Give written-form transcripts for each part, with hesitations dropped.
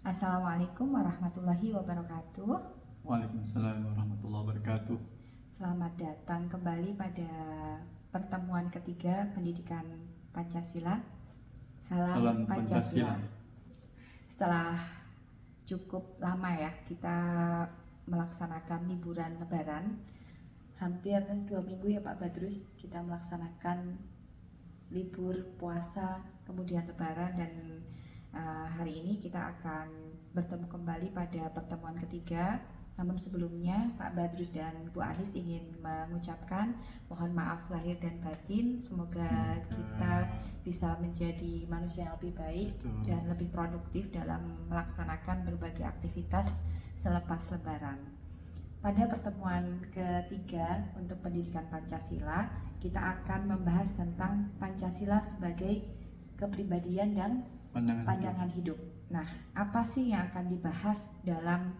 Assalamualaikum warahmatullahi wabarakatuh. Waalaikumsalam warahmatullahi wabarakatuh. Selamat datang kembali pada pertemuan ketiga pendidikan Pancasila. Salam Pancasila. Setelah cukup lama ya kita melaksanakan liburan Lebaran, hampir 2 minggu ya Pak Badrus, kita melaksanakan libur puasa kemudian Lebaran, dan hari ini kita akan bertemu kembali pada pertemuan ketiga. Namun sebelumnya Pak Badrus dan Bu Anis ingin mengucapkan mohon maaf lahir dan batin. Semoga kita bisa menjadi manusia yang lebih baik dan lebih produktif dalam melaksanakan berbagai aktivitas selepas Lebaran. Pada pertemuan ketiga untuk pendidikan Pancasila, kita akan membahas tentang Pancasila sebagai kepribadian dan pandangan hidup. Nah, apa sih yang akan dibahas dalam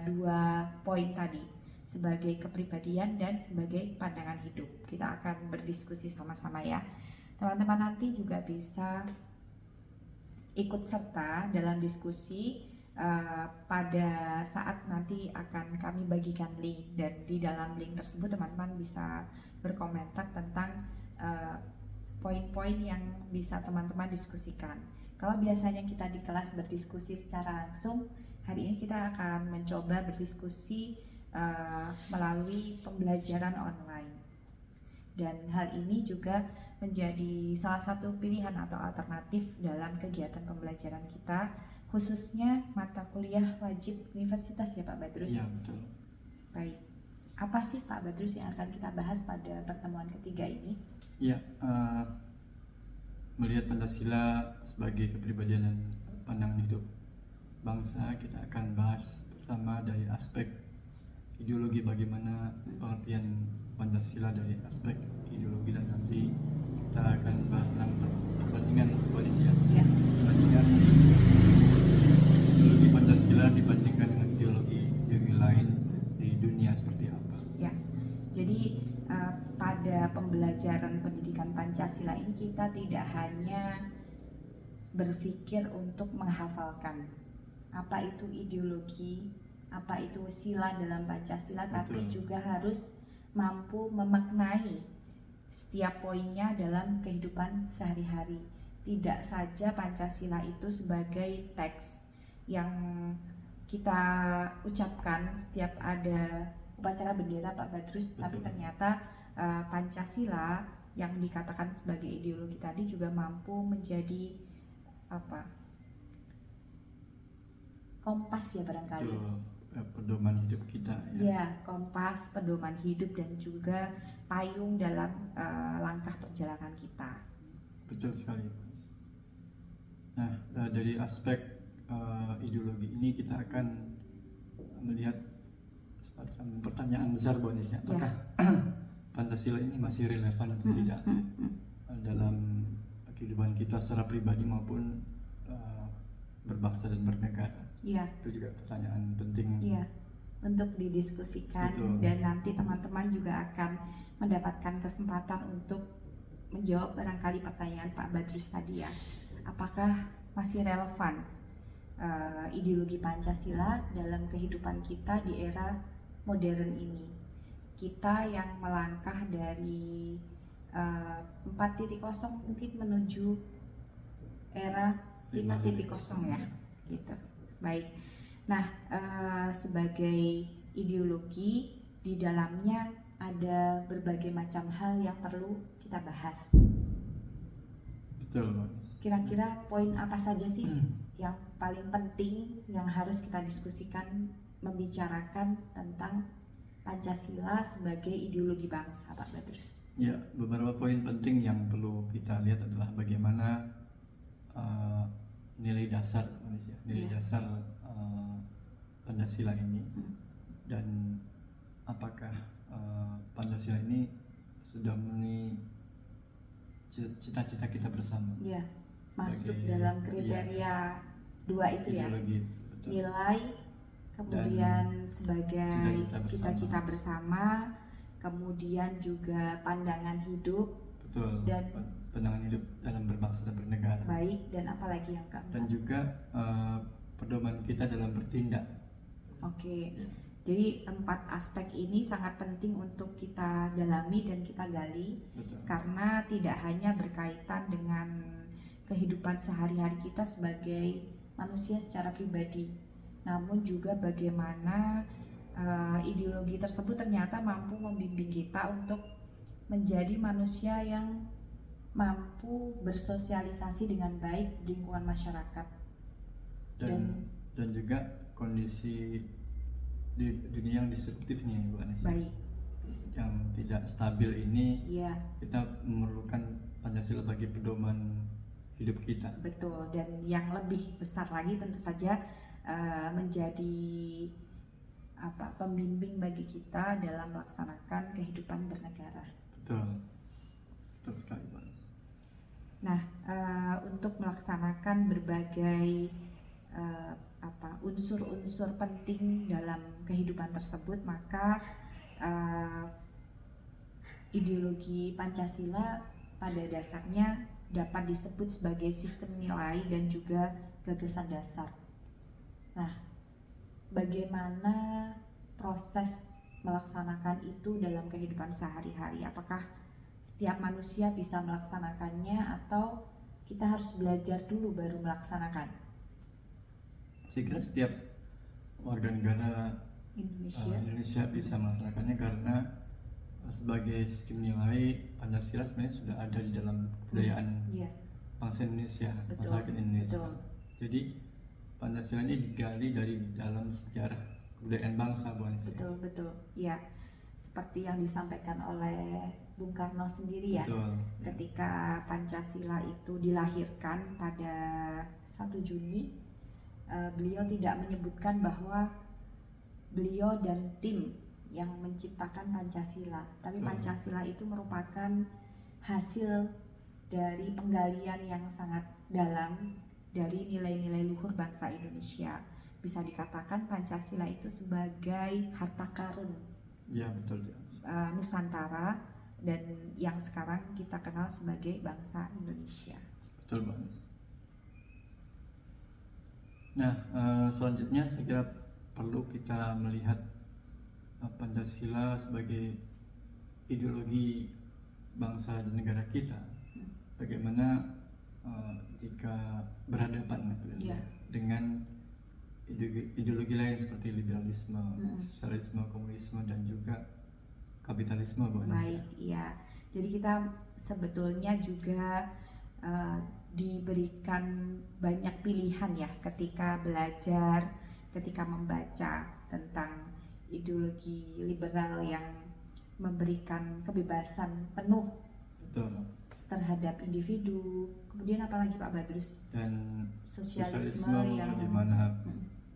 dua poin tadi, sebagai kepribadian dan sebagai pandangan hidup? Kita akan berdiskusi sama-sama ya. Teman-teman nanti juga bisa ikut serta dalam diskusi pada saat nanti akan kami bagikan link, dan di dalam link tersebut teman-teman bisa berkomentar tentang poin-poin yang bisa teman-teman diskusikan. Kalau biasanya kita di kelas berdiskusi secara langsung, hari ini kita akan mencoba berdiskusi melalui pembelajaran online. Dan hal ini juga menjadi salah satu pilihan atau alternatif dalam kegiatan pembelajaran kita, khususnya mata kuliah wajib universitas ya Pak Badrus? Iya, betul. Baik, apa sih Pak Badrus yang akan kita bahas pada pertemuan ketiga ini? Iya, melihat Pancasila sebagai kepribadian dan pandangan hidup bangsa, kita akan bahas pertama dari aspek ideologi, bagaimana pengertian Pancasila dari aspek ideologi, dan nanti kita akan bahas tentang perbandingan koalisi ya. Perbandingan ideologi Pancasila dibandingkan dengan ideologi lain di dunia seperti apa. Ya, jadi pada pembelajaran pendidikan Pancasila ini kita tidak hanya berpikir untuk menghafalkan apa itu ideologi, apa itu sila dalam Pancasila, tapi juga harus mampu memaknai setiap poinnya dalam kehidupan sehari-hari. Tidak saja Pancasila itu sebagai teks yang kita ucapkan setiap ada upacara bendera Pak Badrus, tapi ternyata Pancasila yang dikatakan sebagai ideologi tadi juga mampu menjadi kompas ya barangkali. Pedoman hidup kita ya, kompas, pedoman hidup, dan juga payung dalam langkah perjalanan kita. Betul sekali. Nah, dari aspek ideologi ini kita akan melihat semacam pertanyaan besar bonusnya, apakah Pancasila ini masih relevan atau tidak dalam kehidupan kita secara pribadi maupun berbangsa dan bernegara. Itu juga pertanyaan penting untuk didiskusikan. Betul. Dan nanti teman-teman juga akan mendapatkan kesempatan untuk menjawab barangkali pertanyaan Pak Badrus tadi ya. Apakah masih relevan ideologi Pancasila dalam kehidupan kita di era modern ini? Kita yang melangkah dari 4.0 mungkin menuju era 5.0 ya, gitu. Baik. Nah, sebagai ideologi, di dalamnya ada berbagai macam hal yang perlu kita bahas. Betul. Kira-kira poin apa saja sih yang paling penting yang harus kita diskusikan membicarakan tentang Pancasila sebagai ideologi bangsa, Pak Badrus? Ya, beberapa poin penting yang perlu kita lihat adalah bagaimana nilai dasar dasar Pancasila ini, dan apakah Pancasila ini sudah memenuhi cita-cita kita bersama. Ya, masuk dalam kriteria dua itu ideologi, ya. Betul. Nilai, kemudian dan sebagai cita-cita bersama, kemudian juga pandangan hidup. Betul. Dan pandangan hidup dalam berbangsa dan bernegara. Baik, dan apalagi yang keempat? Dan juga pedoman kita dalam bertindak. Oke. Jadi 4 aspek ini sangat penting untuk kita dalami dan kita gali. Betul. Karena tidak hanya berkaitan dengan kehidupan sehari-hari kita sebagai manusia secara pribadi, namun juga bagaimana ideologi tersebut ternyata mampu membimbing kita untuk menjadi manusia yang mampu bersosialisasi dengan baik di lingkungan masyarakat. Dan juga kondisi di dunia yang disruptif nih Bu Anis, Baik. yang tidak stabil ini, Iya, kita memerlukan Pancasila sebagai pedoman hidup kita. betul. Dan yang lebih besar lagi tentu saja menjadi pembimbing bagi kita dalam melaksanakan kehidupan bernegara. Betul, betul sekali Bu Anis. Nah, untuk melaksanakan berbagai unsur-unsur penting dalam kehidupan tersebut, maka ideologi Pancasila pada dasarnya dapat disebut sebagai sistem nilai dan juga gagasan dasar. Nah, bagaimana proses melaksanakan itu dalam kehidupan sehari-hari? Apakah setiap manusia bisa melaksanakannya atau kita harus belajar dulu baru melaksanakan? Saya kira setiap warga negara Indonesia bisa melaksanakannya, karena sebagai sistem nilai Pancasila sebenarnya sudah ada di dalam kebudayaan bangsa Indonesia, masyarakat Indonesia. Betul. Jadi Pancasila ini digali dari dalam sejarah kebudayaan bangsa, Bu Anis. Betul. Ya, seperti yang disampaikan oleh Bung Karno sendiri ya. Betul. Ketika Pancasila itu dilahirkan pada 1 Juni, beliau tidak menyebutkan bahwa beliau dan tim yang menciptakan Pancasila, tapi Pancasila itu merupakan hasil dari penggalian yang sangat dalam dari nilai-nilai luhur bangsa Indonesia. Bisa dikatakan Pancasila itu sebagai harta karun Nusantara dan yang sekarang kita kenal sebagai bangsa Indonesia. Betul banget. Nah, selanjutnya saya kira perlu kita melihat Pancasila sebagai ideologi bangsa dan negara kita. Bagaimana jika berhadapan dengan ideologi lain seperti liberalisme, sosialisme, komunisme, dan juga kapitalisme, Bu Anis. Baik, iya. Jadi kita sebetulnya juga diberikan banyak pilihan ya ketika belajar, ketika membaca tentang ideologi liberal yang memberikan kebebasan penuh terhadap individu. Kemudian apalagi Pak Badrus? Dan sosialisme yang di mana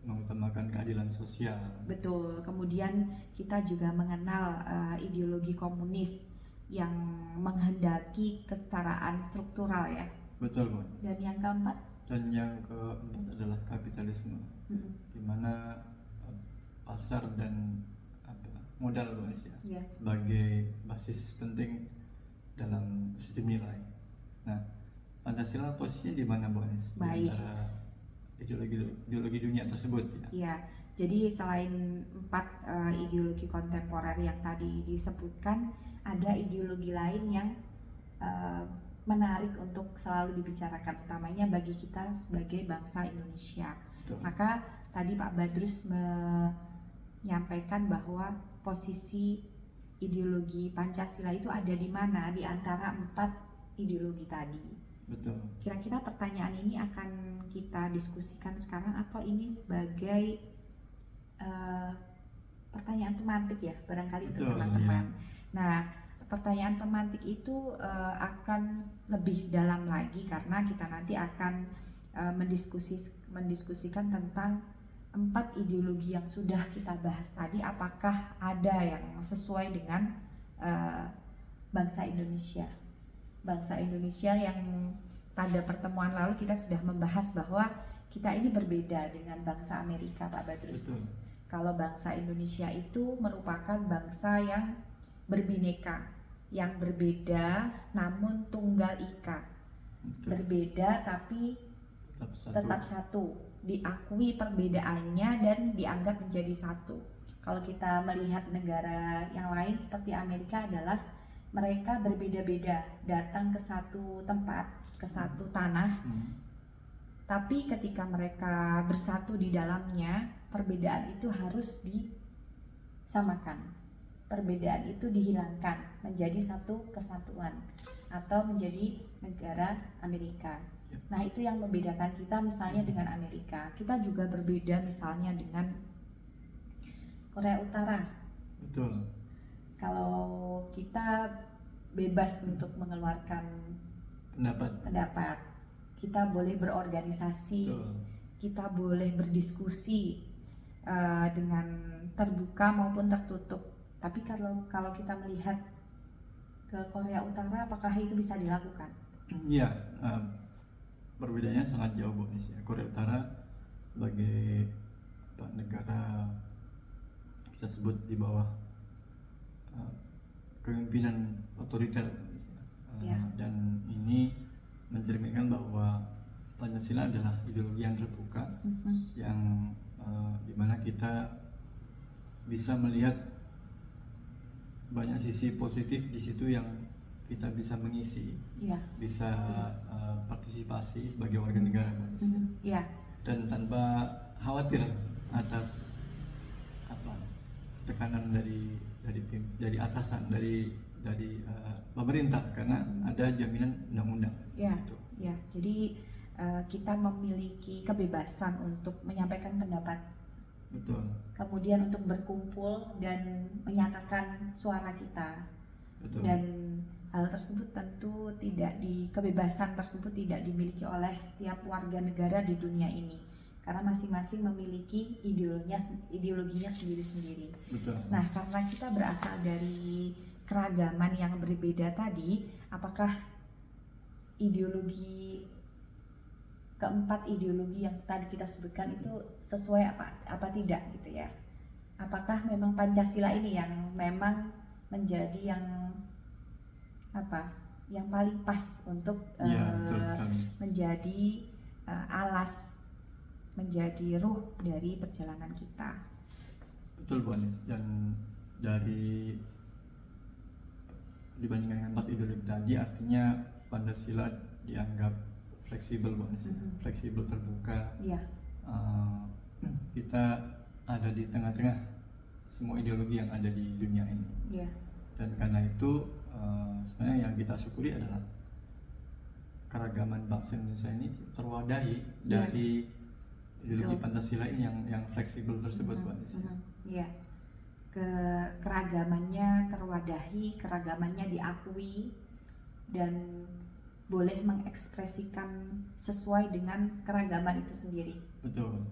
mengutamakan keadilan sosial. Betul. Kemudian kita juga mengenal ideologi komunis yang menghendaki kesetaraan struktural ya. Betul, Bu. Dan yang keempat? Dan yang keempat adalah kapitalisme, di mana pasar dan modal, Bu Anis, sebagai basis penting dalam sistem nilai. Nah, Pancasila posisinya di mana, Bu Anis? Baik. Di antara ideologi dunia tersebut ya. Iya. Jadi selain 4 ideologi kontemporer yang tadi disebutkan, ada ideologi lain yang menarik untuk selalu dibicarakan, utamanya bagi kita sebagai bangsa Indonesia. Betul. Maka tadi Pak Badrus menyampaikan bahwa posisi ideologi Pancasila itu ada di mana di antara 4 ideologi tadi. Betul. Kira-kira pertanyaan ini akan kita diskusikan sekarang atau ini sebagai pertanyaan pemantik ya, barangkali untuk teman-teman. Nah, pertanyaan pemantik itu akan lebih dalam lagi karena kita nanti akan mendiskusikan tentang 4 ideologi yang sudah kita bahas tadi. Apakah ada yang sesuai dengan bangsa Indonesia? Bangsa Indonesia yang pada pertemuan lalu kita sudah membahas bahwa kita ini berbeda dengan bangsa Amerika, Pak Badrus. Betul. Kalau bangsa Indonesia itu merupakan bangsa yang berbineka, yang berbeda namun tunggal ika. Betul. Berbeda tapi tetap satu. diakui perbedaannya dan dianggap menjadi satu. Kalau kita melihat negara yang lain seperti Amerika adalah mereka berbeda-beda datang ke satu tempat, ke satu tanah, tapi ketika mereka bersatu di dalamnya, perbedaan itu harus disamakan. Perbedaan itu dihilangkan menjadi satu kesatuan atau menjadi negara Amerika. Nah, itu yang membedakan kita misalnya dengan Amerika. Kita juga berbeda misalnya dengan Korea Utara. Betul. Kalau kita bebas untuk mengeluarkan pendapat, kita boleh berorganisasi, betul, kita boleh berdiskusi dengan terbuka maupun tertutup. Tapi kalau kita melihat ke Korea Utara, apakah itu bisa dilakukan? Iya, perbedaannya sangat jauh, Bu Nis. Korea Utara sebagai negara kita sebut di bawah kepemimpinan otoriter, dan ini mencerminkan bahwa Pancasila adalah ideologi yang terbuka, yang dimana kita bisa melihat banyak sisi positif di situ yang kita bisa mengisi, bisa partisipasi sebagai warga negara, dan tanpa khawatir atas tekanan dari atasan, dari pemerintah, karena ada jaminan undang-undang. Jadi kita memiliki kebebasan untuk menyampaikan pendapat. Betul. Kemudian untuk berkumpul dan menyatakan suara kita. Betul. Dan hal tersebut tentu kebebasan tersebut tidak dimiliki oleh setiap warga negara di dunia ini, karena masing-masing memiliki ideologinya sendiri-sendiri. Betul. Nah, karena kita berasal dari keragaman yang berbeda tadi, apakah keempat ideologi yang tadi kita sebutkan itu sesuai apa tidak gitu ya? Apakah memang Pancasila ini yang memang menjadi yang paling pas untuk menjadi alas, menjadi ruh dari perjalanan kita? Betul, Bu Anis. Dan dari dibandingkan dengan empat ideologi tadi, artinya Pancasila dianggap fleksibel, Bu Anis. Fleksibel, terbuka. Kita ada di tengah-tengah semua ideologi yang ada di dunia ini. Dan karena itu sebenarnya yang kita syukuri adalah keragaman bangsa Indonesia ini terwadahi dari ideologi Pancasila ini yang fleksibel tersebut, Bu Anis. Keragamannya terwadahi, keragamannya diakui, dan boleh mengekspresikan sesuai dengan keragaman itu sendiri. Betul.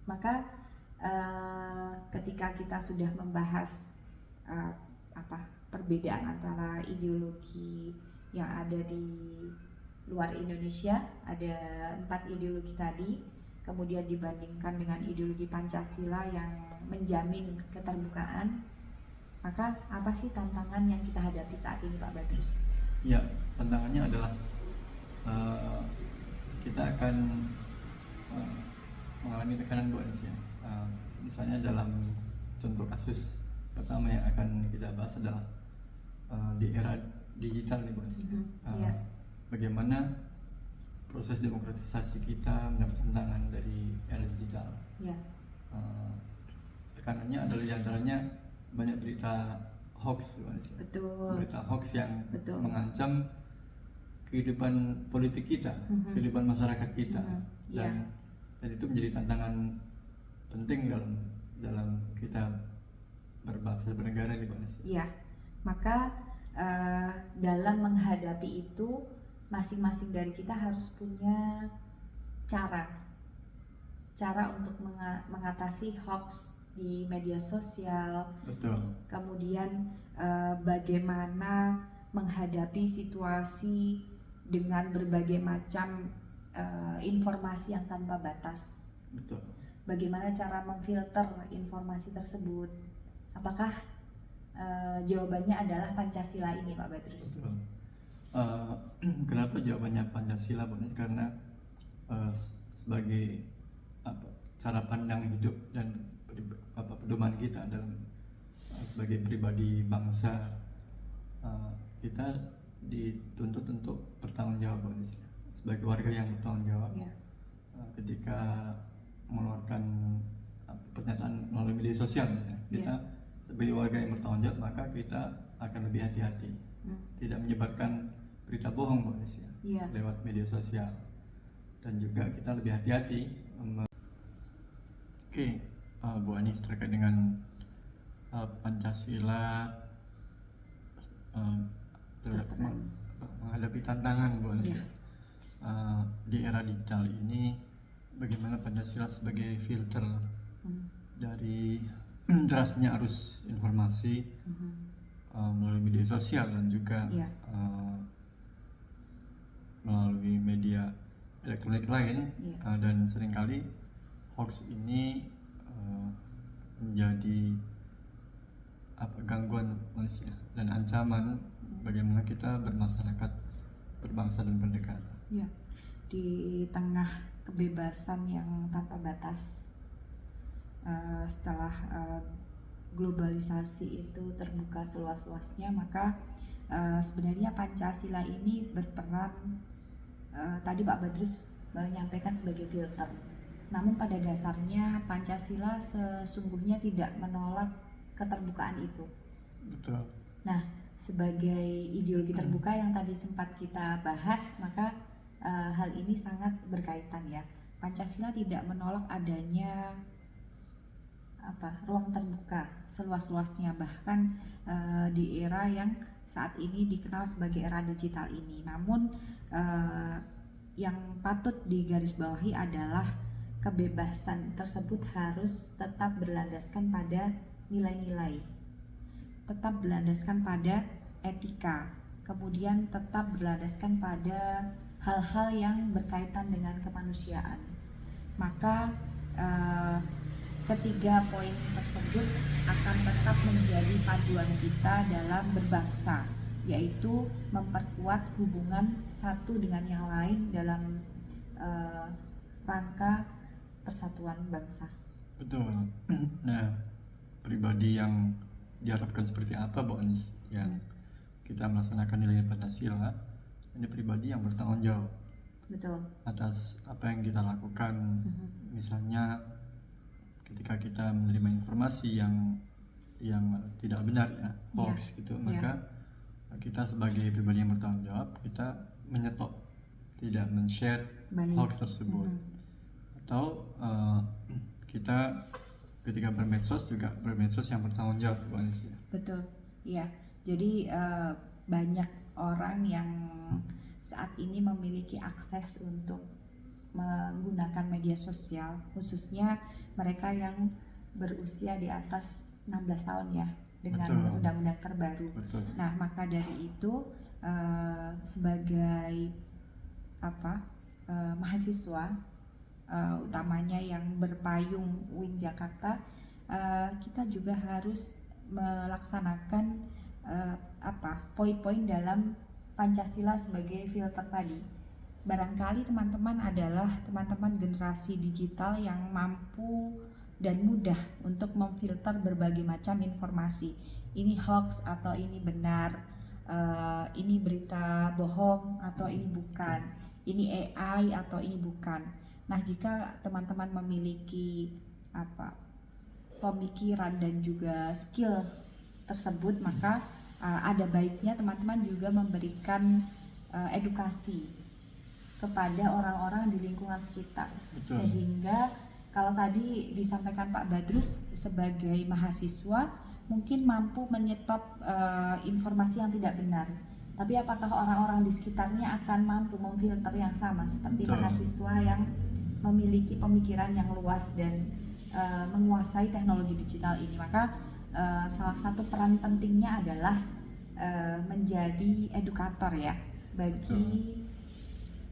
Maka ketika kita sudah membahas perbedaan antara ideologi yang ada di luar Indonesia, ada 4 ideologi tadi, kemudian dibandingkan dengan ideologi Pancasila yang menjamin keterbukaan, maka apa sih tantangan yang kita hadapi saat ini, Pak Badrus? Ya, tantangannya adalah kita akan mengalami tekanan, Bu Anis, misalnya dalam contoh kasus pertama yang akan kita bahas adalah di era digital nih, Bu Anis. Bagaimana proses demokratisasi kita mendapat tantangan dari era digital. Tekanannya adalah diantaranya banyak berita hoax, Bu Anis. Berita hoax yang mengancam kehidupan politik kita, kehidupan masyarakat kita, dan itu menjadi tantangan penting dalam kita berbangsa bernegara di Indonesia. Maka dalam menghadapi itu, masing-masing dari kita harus punya cara untuk mengatasi hoax di media sosial. Betul. Kemudian bagaimana menghadapi situasi dengan berbagai macam informasi yang tanpa batas. Betul. Bagaimana cara memfilter informasi tersebut? Apakah jawabannya adalah Pancasila ini, Pak Badrus? Kenapa jawabannya Pancasila, Bu? Karena sebagai cara pandang hidup dan pedoman kita dalam sebagai pribadi bangsa, kita dituntut untuk bertanggung jawab sebagai warga yang bertanggung jawab. Ketika mengeluarkan pernyataan melalui media sosial, kita sebagai warga yang bertanggung jawab, maka kita akan lebih hati-hati, tidak menyebarkan berita bohong lewat media sosial, dan juga kita lebih hati-hati. Oke, Bu Anis, terkait dengan Pancasila menghadapi tantangan, Bu Anis, di era digital ini, bagaimana Pancasila sebagai filter dari derasnya arus informasi melalui media sosial dan juga melalui media elektronik lain, dan seringkali hoax ini menjadi gangguan manusia dan ancaman bagaimana kita bermasyarakat, berbangsa dan bernegara. Di tengah kebebasan yang tanpa batas, setelah globalisasi itu terbuka seluas-luasnya, maka sebenarnya Pancasila ini berperan, tadi Pak Badrus menyampaikan, sebagai filter. Namun pada dasarnya Pancasila sesungguhnya tidak menolak keterbukaan itu. Betul. Nah, sebagai ideologi terbuka yang tadi sempat kita bahas, maka hal ini sangat berkaitan ya. Pancasila tidak menolak adanya ruang terbuka seluas-luasnya, bahkan di era yang saat ini dikenal sebagai era digital ini. Namun yang patut digarisbawahi adalah kebebasan tersebut harus tetap berlandaskan pada nilai-nilai, tetap berlandaskan pada etika, kemudian tetap berlandaskan pada hal-hal yang berkaitan dengan kemanusiaan. Maka ketiga poin tersebut akan tetap menjadi panduan kita dalam berbangsa, yaitu memperkuat hubungan satu dengan yang lain dalam rangka persatuan bangsa. Betul. Nah, pribadi yang diharapkan seperti apa, Bu Anis, yang kita melaksanakan nilai Pancasila? Ini pribadi yang bertanggung jawab. Betul. Atas apa yang kita lakukan. Misalnya ketika kita menerima informasi yang tidak benar, hoax gitu, maka kita sebagai pribadi yang bertanggung jawab, kita menyetop, tidak men-share hoax tersebut. Atau kita ketika bermedsos juga bermedsos yang bertanggung jawab, Bu Anis. Betul, iya. Jadi banyak orang yang saat ini memiliki akses untuk menggunakan media sosial, khususnya mereka yang berusia di atas 16 tahun ya, dengan undang-undang terbaru. Betul. Nah, maka dari itu sebagai mahasiswa, utamanya yang berpayung UIN Jakarta, kita juga harus melaksanakan poin-poin dalam Pancasila sebagai filter tadi. Barangkali teman-teman adalah teman-teman generasi digital yang mampu dan mudah untuk memfilter berbagai macam informasi. Ini hoax atau ini benar, ini berita bohong atau ini bukan, ini AI atau ini bukan. Nah, jika teman-teman memiliki pemikiran dan juga skill tersebut, maka ada baiknya teman-teman juga memberikan edukasi kepada orang-orang di lingkungan sekitar. Betul. Sehingga kalau tadi disampaikan Pak Badrus, sebagai mahasiswa mungkin mampu menyetop informasi yang tidak benar, tapi apakah orang-orang di sekitarnya akan mampu memfilter yang sama seperti mahasiswa yang memiliki pemikiran yang luas dan menguasai teknologi digital ini? Maka salah satu peran pentingnya adalah menjadi edukator ya bagi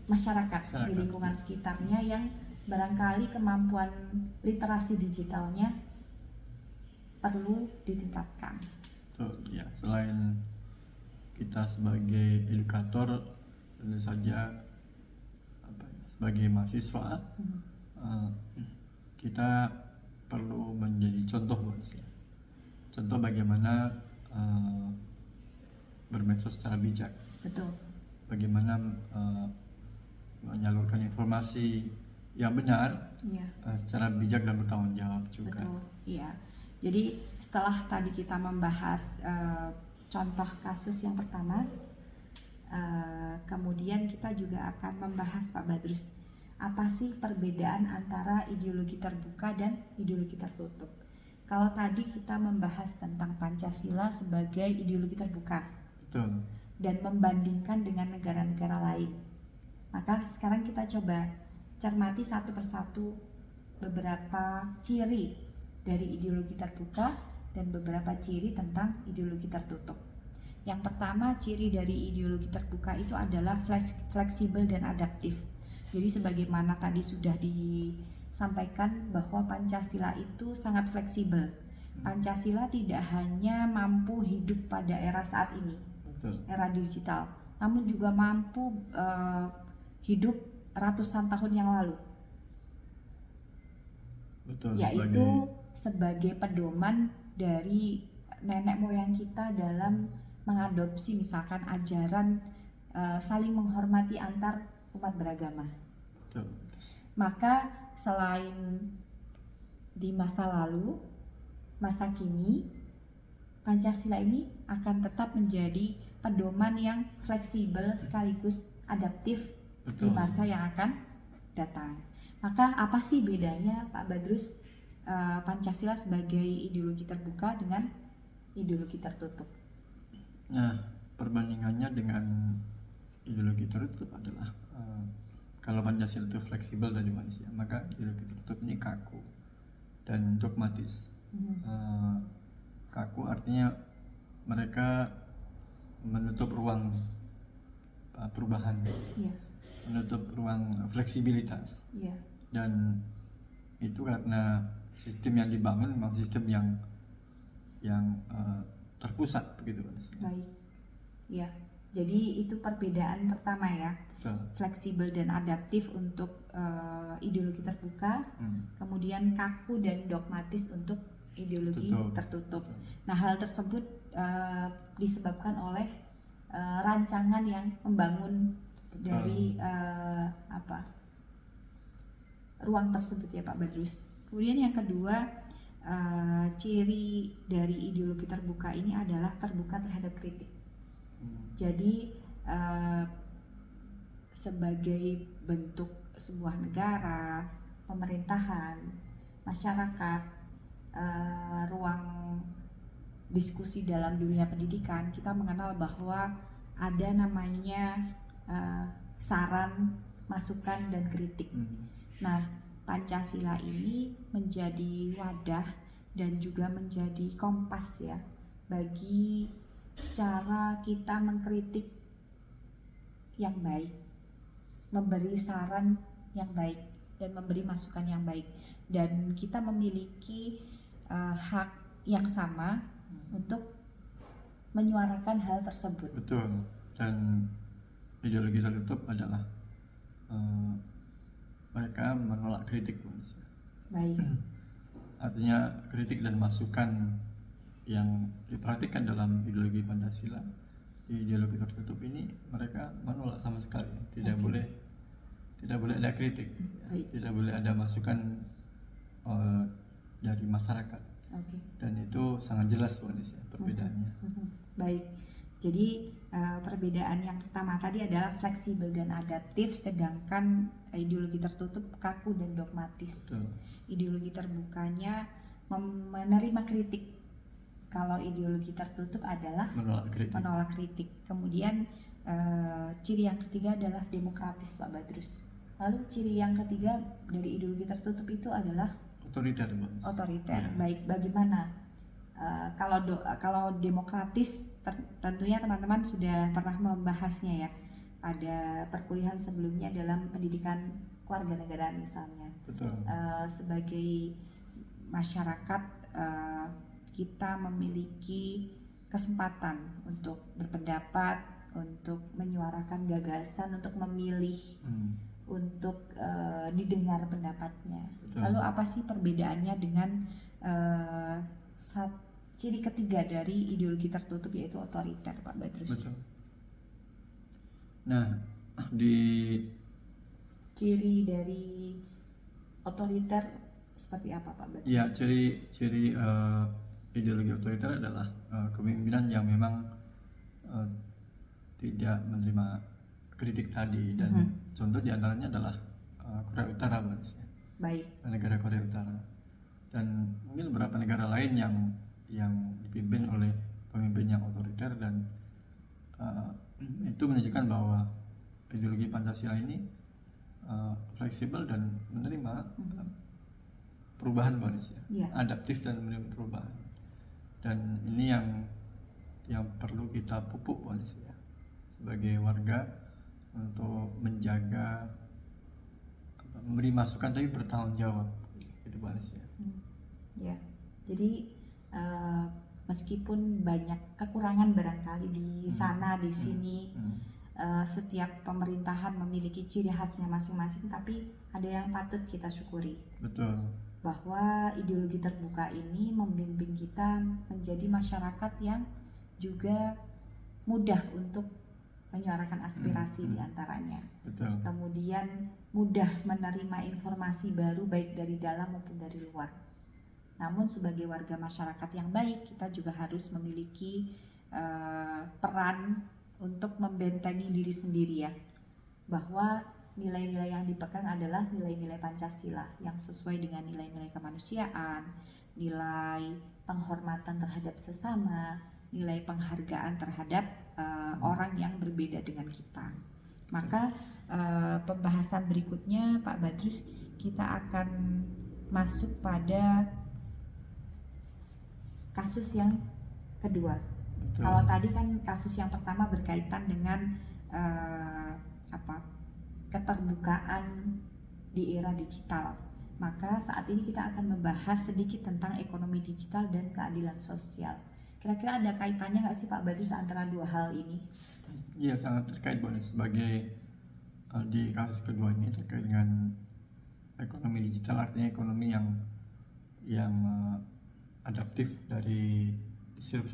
masyarakat di lingkungan sekitarnya yang barangkali kemampuan literasi digitalnya perlu ditingkatkan. Ya, selain kita sebagai edukator, tentu saja sebagai mahasiswa kita perlu menjadi contoh buat saya. Contoh bagaimana bermedsos secara bijak. Betul. Bagaimana menyalurkan informasi yang benar Iya. secara bijak dan bertanggung jawab juga. Betul. Iya. Jadi setelah tadi kita membahas contoh kasus yang pertama, kemudian kita juga akan membahas Pak Badrus, apa sih perbedaan antara ideologi terbuka dan ideologi tertutup. Kalau tadi kita membahas tentang Pancasila sebagai ideologi terbuka. Betul. Dan membandingkan dengan negara-negara lain. Maka sekarang kita coba cermati satu persatu beberapa ciri dari ideologi terbuka dan beberapa ciri tentang ideologi tertutup. Yang pertama, ciri dari ideologi terbuka itu adalah fleksibel dan adaptif. Jadi sebagaimana tadi sudah disampaikan bahwa Pancasila itu sangat fleksibel. Pancasila tidak hanya mampu hidup pada era saat ini, era digital, namun juga mampu hidup ratusan tahun yang lalu. Betul, yaitu sebagai pedoman dari nenek moyang kita dalam mengadopsi misalkan ajaran saling menghormati antar umat beragama. Betul. Maka selain di masa lalu, masa kini, Pancasila ini akan tetap menjadi pedoman yang fleksibel sekaligus adaptif. Betul. Di masa yang akan datang. Maka apa sih bedanya Pak Badrus Pancasila sebagai ideologi terbuka dengan ideologi tertutup? Nah, perbandingannya dengan ideologi tertutup adalah kalau Pancasila itu fleksibel dari manusia, maka ideologi tertutup ini kaku dan dogmatis. Kaku artinya mereka menutup ruang perubahan, menutup ruang fleksibilitas, dan itu karena sistem yang dibangun memang sistem yang terpusat begitu. Baik, ya. Jadi itu perbedaan pertama ya, fleksibel dan adaptif untuk ideologi terbuka, kemudian kaku dan dogmatis untuk ideologi tertutup. Nah, hal tersebut disebabkan oleh rancangan yang membangun dari ruang tersebut ya Pak Badrus. Kemudian yang kedua, ciri dari ideologi terbuka ini adalah terbuka terhadap kritik. Jadi sebagai bentuk sebuah negara, pemerintahan, masyarakat, ruang diskusi dalam dunia pendidikan, kita mengenal bahwa ada namanya saran, masukan, dan kritik. Nah, Pancasila ini menjadi wadah dan juga menjadi kompas ya bagi cara kita mengkritik yang baik, memberi saran yang baik, dan memberi masukan yang baik. Dan kita memiliki hak yang sama untuk menyuarakan hal tersebut. Betul. Dan ideologi tertutup adalah mereka menolak kritik manusia. Baik. Artinya kritik dan masukan yang diperhatikan dalam ideologi Pancasila, di ideologi tertutup ini mereka menolak sama sekali. Tidak boleh ada kritik, tidak boleh ada masukan dari masyarakat. Dan itu sangat jelas perbedaannya. Baik. Jadi perbedaan yang pertama tadi adalah fleksibel dan adaptif, sedangkan ideologi tertutup kaku dan dogmatis. Betul. Ideologi terbukanya menerima kritik. Kalau ideologi tertutup adalah menolak kritik. Kemudian ciri yang ketiga adalah demokratis Pak Badrus. Lalu ciri yang ketiga dari ideologi tertutup itu adalah otoriter. Ya. Baik, bagaimana? Kalau demokratis tentunya teman-teman sudah pernah membahasnya ya pada perkuliahan sebelumnya dalam pendidikan kewarganegaraan misalnya. Betul. Sebagai masyarakat kita memiliki kesempatan untuk berpendapat, untuk menyuarakan gagasan, untuk memilih untuk didengar pendapatnya. Betul. Lalu apa sih perbedaannya dengan ciri ketiga dari ideologi tertutup, yaitu otoriter, Pak Badrus? Betul. Nah, di ciri dari otoriter seperti apa, Pak Badrus? ya ciri ideologi otoriter adalah kepemimpinan yang memang tidak menerima kritik tadi, dan contoh diantaranya adalah Korea Utara, Mbak. Baik. Negara Korea Utara, dan mungkin beberapa negara lain yang dipimpin oleh pemimpin yang otoriter, dan itu menunjukkan bahwa ideologi Pancasila ini fleksibel dan menerima perubahan, Mbak Indonesia, adaptif dan menerima perubahan, dan ini yang perlu kita pupuk, Mbak Indonesia, sebagai warga, untuk menjaga, memberi masukan tapi bertanggung jawab, itu Mbak Indonesia. Ya, jadi meskipun banyak kekurangan barangkali di sana di sini, setiap pemerintahan memiliki ciri khasnya masing-masing, tapi ada yang patut kita syukuri. Betul. Bahwa ideologi terbuka ini membimbing kita menjadi masyarakat yang juga mudah untuk menyuarakan aspirasi diantaranya. Betul. Kemudian mudah menerima informasi baru baik dari dalam maupun dari luar. Namun sebagai warga masyarakat yang baik, kita juga harus memiliki peran untuk membentengi diri sendiri, ya, bahwa nilai-nilai yang dipegang adalah nilai-nilai Pancasila yang sesuai dengan nilai-nilai kemanusiaan, nilai penghormatan terhadap sesama, nilai penghargaan terhadap orang yang berbeda dengan kita. Maka pembahasan berikutnya, Pak Badrus, kita akan masuk pada kasus yang kedua. Betul. Kalau tadi kan kasus yang pertama berkaitan dengan keterbukaan di era digital. Maka saat ini kita akan membahas sedikit tentang ekonomi digital dan keadilan sosial. Kira-kira ada kaitannya nggak sih, Pak Badrus, antara dua hal ini? Iya, sangat terkait, Bu. Sebagai di kasus kedua ini terkait dengan ekonomi digital, artinya ekonomi yang adaptif dari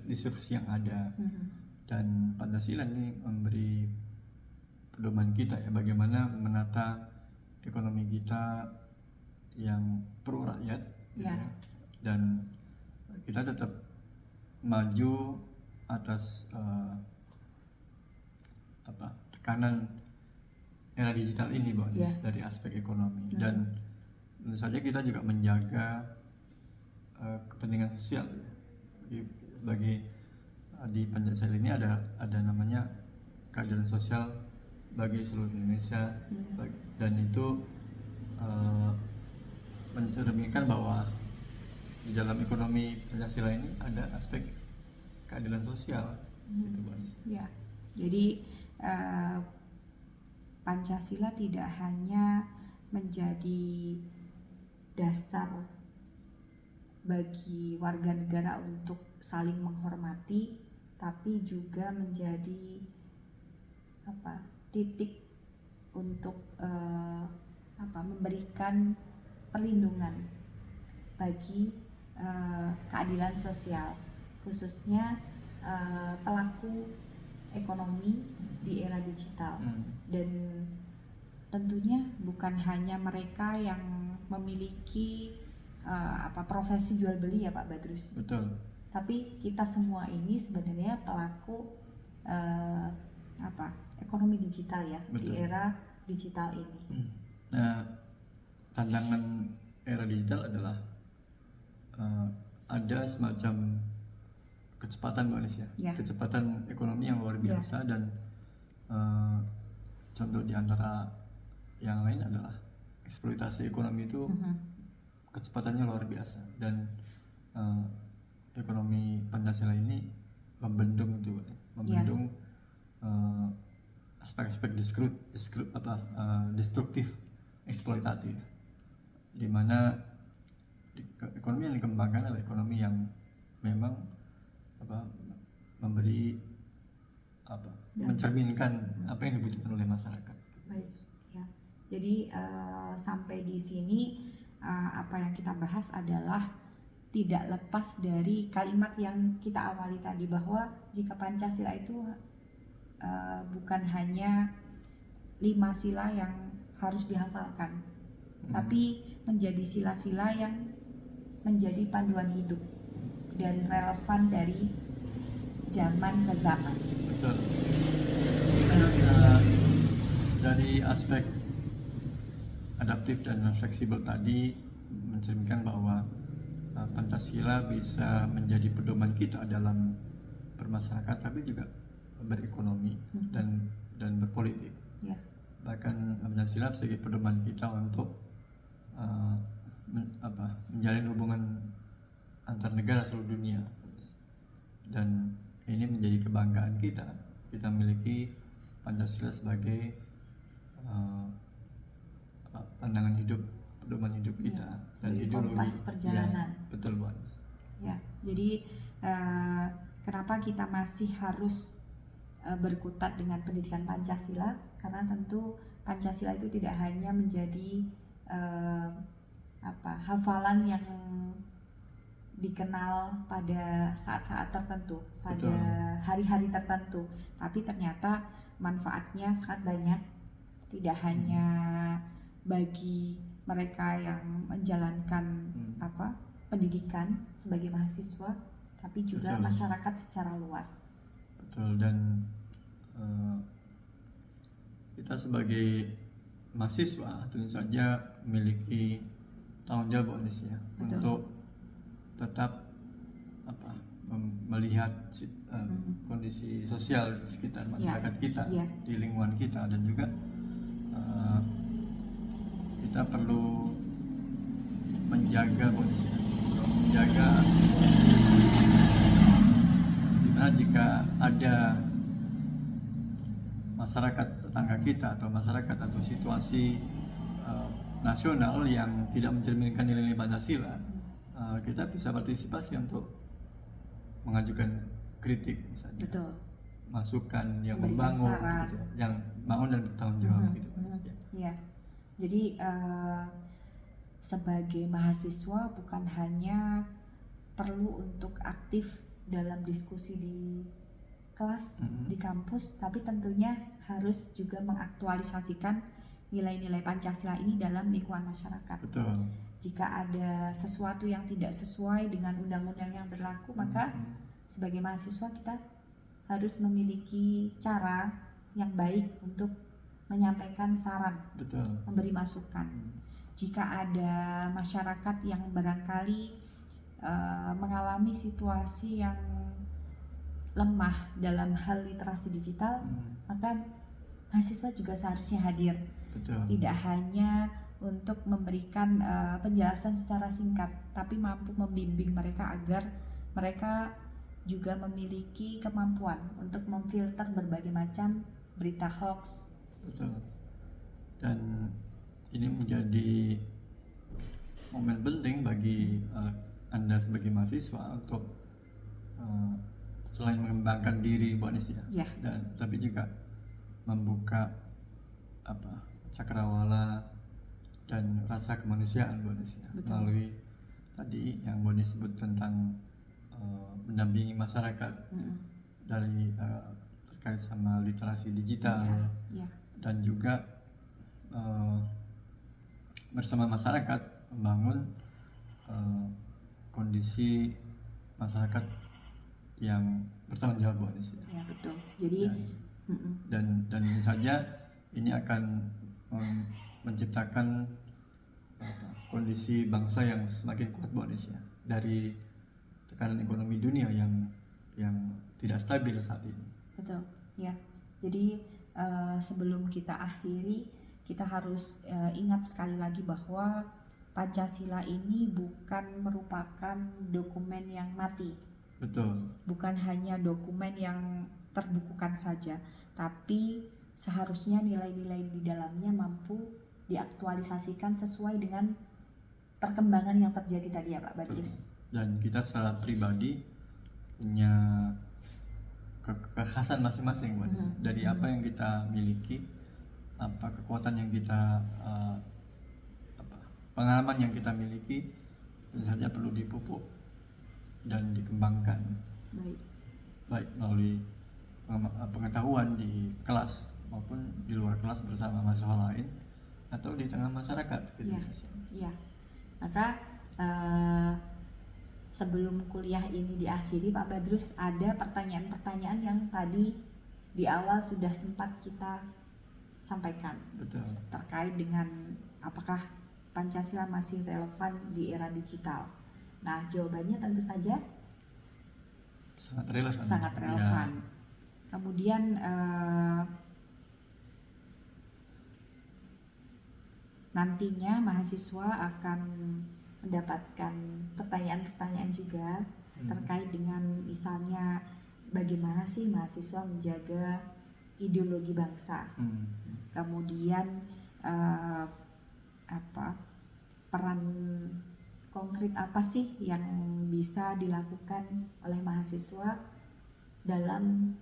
disrupsi yang ada. Dan Pancasila ini memberi pedoman kita, ya, bagaimana menata ekonomi kita yang pro rakyat, gitu, ya. Dan kita tetap maju atas tekanan era digital ini, Bu, dari aspek ekonomi. Dan tentu saja kita juga menjaga kepentingan sosial, ya. Bagi di Pancasila ini ada namanya keadilan sosial bagi seluruh Indonesia, dan itu mencerminkan bahwa di dalam ekonomi Pancasila ini ada aspek keadilan sosial, gitu, Bu. Ya, jadi Pancasila tidak hanya menjadi dasar bagi warga negara untuk saling menghormati, tapi juga menjadi titik untuk memberikan perlindungan bagi keadilan sosial, khususnya pelaku ekonomi di era digital. Dan tentunya bukan hanya mereka yang memiliki profesi jual beli, ya, Pak Badrus. Betul. Tapi kita semua ini sebenarnya pelaku ekonomi digital, ya. Betul. Di era digital ini. Nah, tantangan era digital adalah ada semacam kecepatan, Mbak Indonesia, kecepatan ekonomi yang luar biasa, dan contoh diantara yang lain adalah eksploitasi ekonomi itu kecepatannya luar biasa, dan ekonomi Pancasila ini membendung aspek-aspek destruktif, eksploitatif, di mana ekonomi yang dikembangkan adalah ekonomi yang memang memberi mencerminkan apa yang dibutuhkan oleh masyarakat. Baik, ya. Jadi sampai di sini apa yang kita bahas adalah tidak lepas dari kalimat yang kita awali tadi, bahwa jika Pancasila itu bukan hanya 5 sila yang harus dihafalkan, tapi menjadi sila-sila yang menjadi panduan hidup dan relevan dari zaman ke zaman. Betul. Dari aspek adaptif dan fleksibel tadi mencerminkan bahwa Pancasila bisa menjadi pedoman kita dalam bermasyarakat, tapi juga berekonomi dan berpolitik. Ya. Bahkan Pancasila sebagai pedoman kita untuk menjalin hubungan antar negara seluruh dunia, dan ini menjadi kebanggaan kita. Kita memiliki Pancasila sebagai pandangan hidup, pedoman hidup kita, dan ideologi kompas perjalanan. Ya, betul, Bu. Ya, jadi kenapa kita masih harus berkutat dengan pendidikan Pancasila? Karena tentu Pancasila itu tidak hanya menjadi hafalan yang dikenal pada saat-saat tertentu, pada hari-hari tertentu, tapi ternyata manfaatnya sangat banyak, tidak hanya bagi mereka yang menjalankan pendidikan sebagai mahasiswa, tapi juga masyarakat secara luas. Betul, dan kita sebagai mahasiswa tentu saja memiliki tanggung jawab untuk tetap melihat kondisi sosial di sekitar masyarakat kita, di lingkungan kita, dan juga kita perlu menjaga kondisi, menjaga dimana jika ada masyarakat tetangga kita atau masyarakat atau situasi nasional yang tidak mencerminkan nilai-nilai Pancasila, kita bisa partisipasi untuk mengajukan kritik misalnya. Betul. Masukan yang memberikan membangun, saran, yang bangun dan bertanggung jawab gitu. Ya. Jadi sebagai mahasiswa bukan hanya perlu untuk aktif dalam diskusi di kelas, di kampus, tapi tentunya harus juga mengaktualisasikan nilai-nilai Pancasila ini dalam lingkungan masyarakat. Betul. Jika ada sesuatu yang tidak sesuai dengan undang-undang yang berlaku, maka sebagai mahasiswa kita harus memiliki cara yang baik untuk menyampaikan saran, memberi masukan. Jika ada masyarakat yang barangkali mengalami situasi yang lemah dalam hal literasi digital, maka mahasiswa juga seharusnya hadir. Tidak hanya untuk memberikan penjelasan secara singkat, tapi mampu membimbing mereka agar mereka juga memiliki kemampuan untuk memfilter berbagai macam berita hoax. Betul. Dan ini menjadi momen penting bagi Anda sebagai mahasiswa untuk selain mengembangkan diri, Bu Anis, dan tapi juga membuka cakrawala dan rasa kemanusiaan, Bu Anis, melalui tadi yang Bu Anis sebut tentang mendampingi masyarakat dari terkait sama literasi digital, dan juga bersama masyarakat membangun kondisi masyarakat yang bertanggung jawab, Bu Anis. Ya, betul. Jadi dan tentu saja ini akan menciptakan kondisi bangsa yang semakin kuat, Bu Anis, dari tekanan ekonomi dunia yang tidak stabil saat ini. Betul, ya. Jadi sebelum kita akhiri, kita harus ingat sekali lagi bahwa Pancasila ini bukan merupakan dokumen yang mati. Betul. Bukan hanya dokumen yang terbukukan saja, tapi seharusnya nilai-nilai di dalamnya mampu diaktualisasikan sesuai dengan perkembangan yang terjadi tadi, ya Pak Badrus. Dan kita secara pribadi punya kekhasan masing-masing, dari apa yang kita miliki, kekuatan yang kita pengalaman yang kita miliki tentu saja perlu dipupuk dan dikembangkan, baik melalui pengetahuan di kelas maupun di luar kelas bersama mahasiswa lain atau di tengah masyarakat gitu. Ya. Maka sebelum kuliah ini diakhiri, Pak Badrus, ada pertanyaan-pertanyaan yang tadi di awal sudah sempat kita sampaikan. Betul. Terkait dengan apakah Pancasila masih relevan di era digital. Nah, jawabannya tentu saja sangat relevan. Sangat relevan. Ya. Kemudian nantinya mahasiswa akan mendapatkan pertanyaan-pertanyaan juga terkait dengan misalnya bagaimana sih mahasiswa menjaga ideologi bangsa. Kemudian peran konkret apa sih yang bisa dilakukan oleh mahasiswa dalam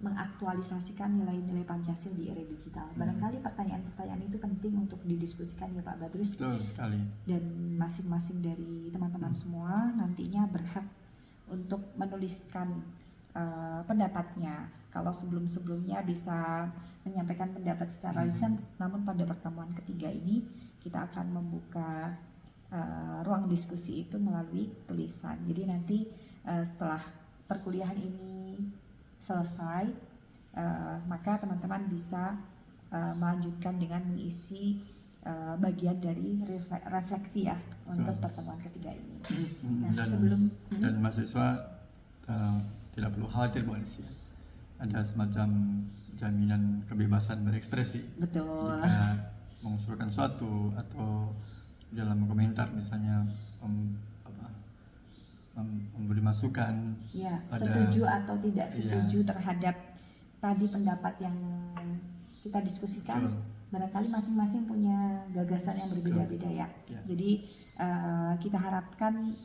mengaktualisasikan nilai-nilai Pancasila di era digital. Barangkali pertanyaan-pertanyaan itu penting untuk didiskusikan ya Pak Badrus. Betul sekali. Dan masing-masing dari teman-teman semua nantinya berhak untuk menuliskan pendapatnya. Kalau sebelum-sebelumnya bisa menyampaikan pendapat secara lisan, namun pada pertemuan ketiga ini kita akan membuka ruang diskusi itu melalui tulisan. Jadi nanti setelah perkuliahan ini selesai, maka teman-teman bisa melanjutkan dengan mengisi bagian dari refleksi ya untuk pertemuan ketiga ini. Nah, dan mahasiswa tidak perlu khawatir Bu Anis ya. Ada semacam jaminan kebebasan berekspresi. Betul. Jika mengusulkan suatu atau dalam komentar misalnya memberi masukan ya, setuju atau tidak setuju terhadap tadi pendapat yang kita diskusikan. Betul. Barangkali masing-masing punya gagasan yang berbeda-beda ya. Jadi kita harapkan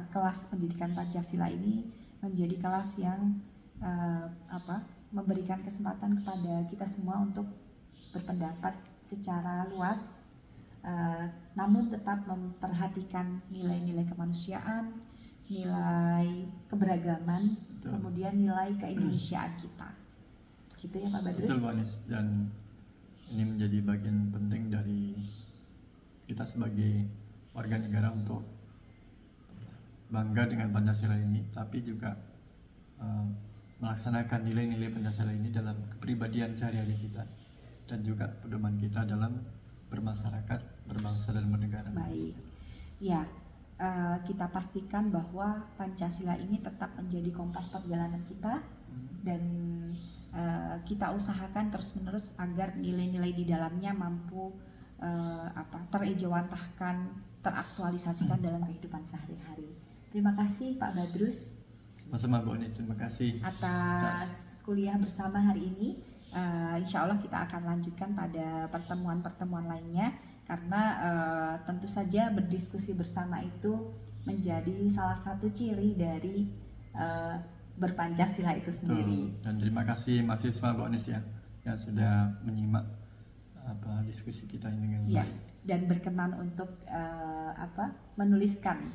kelas pendidikan Pancasila ini menjadi kelas yang memberikan kesempatan kepada kita semua untuk berpendapat secara luas, namun tetap memperhatikan nilai-nilai kemanusiaan, nilai keberagaman, kemudian nilai keindonesiaan kita. Gitu ya Pak Badrus? Betul Pak Anis, dan ini menjadi bagian penting dari kita sebagai warga negara untuk bangga dengan Pancasila ini, tapi juga melaksanakan nilai-nilai Pancasila ini dalam kepribadian sehari-hari kita dan juga pedoman kita dalam bermasyarakat, berbangsa dan bernegara. Baik, ya kita pastikan bahwa Pancasila ini tetap menjadi kompas perjalanan kita dan kita usahakan terus-menerus agar nilai-nilai di dalamnya mampu terejawantahkan, teraktualisasikan dalam kehidupan sehari-hari. Terima kasih Pak Badrus. Sama-sama Bu Anis, terima kasih atas kuliah bersama hari ini. Insya Allah kita akan lanjutkan pada pertemuan-pertemuan lainnya, karena tentu saja berdiskusi bersama itu menjadi salah satu ciri dari berpancasila itu sendiri. Dan terima kasih mahasiswa Bu Anis ya yang sudah menyimak diskusi kita ini dengan baik dan berkenan untuk menuliskan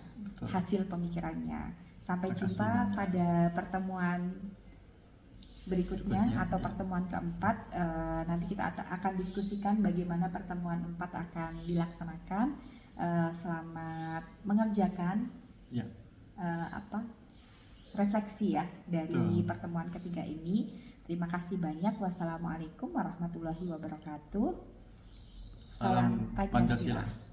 hasil pemikirannya. Sampai jumpa pada pertemuan berikutnya atau pertemuan keempat. Nanti kita akan diskusikan bagaimana pertemuan 4 akan dilaksanakan. Selamat mengerjakan refleksi ya dari pertemuan ketiga ini. Terima kasih banyak. Wassalamualaikum warahmatullahi wabarakatuh. Salam Pancasila.